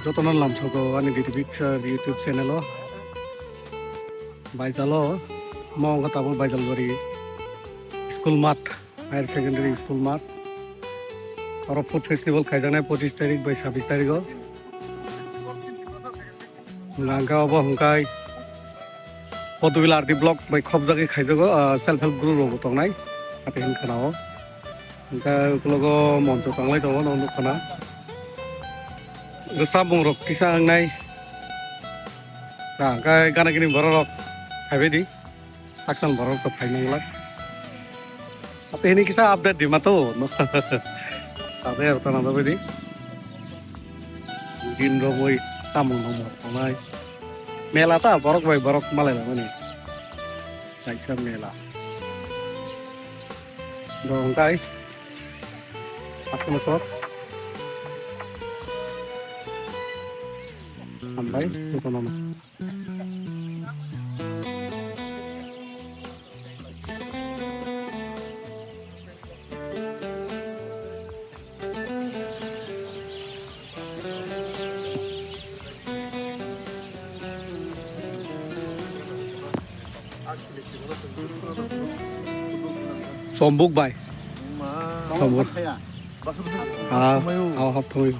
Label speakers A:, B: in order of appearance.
A: jotonan lamsogo ani diribik YouTube channel o baijalo mong katabo baijalbari school mat higher secondary school mat aro food festival khaijana 25 tarik bai 26 tarik o nangka obo hungkai Poduvil RD block bai khop jagi khaijago self help group rogo tongnai ate hin khanao hingka uklogo monjo tanglai tongo nong khana sabung rok kisa angnai hingkai gana gini borok haibedi action borok to phainanglak ate hini kisa update di mato ate ertana dobedi din roboi samung nomor tonai mela ta borok bai borok malai lamani kaisa mela dong kai aku motor sampai itu mama Sombuk bay, sombuk. Hap thôi.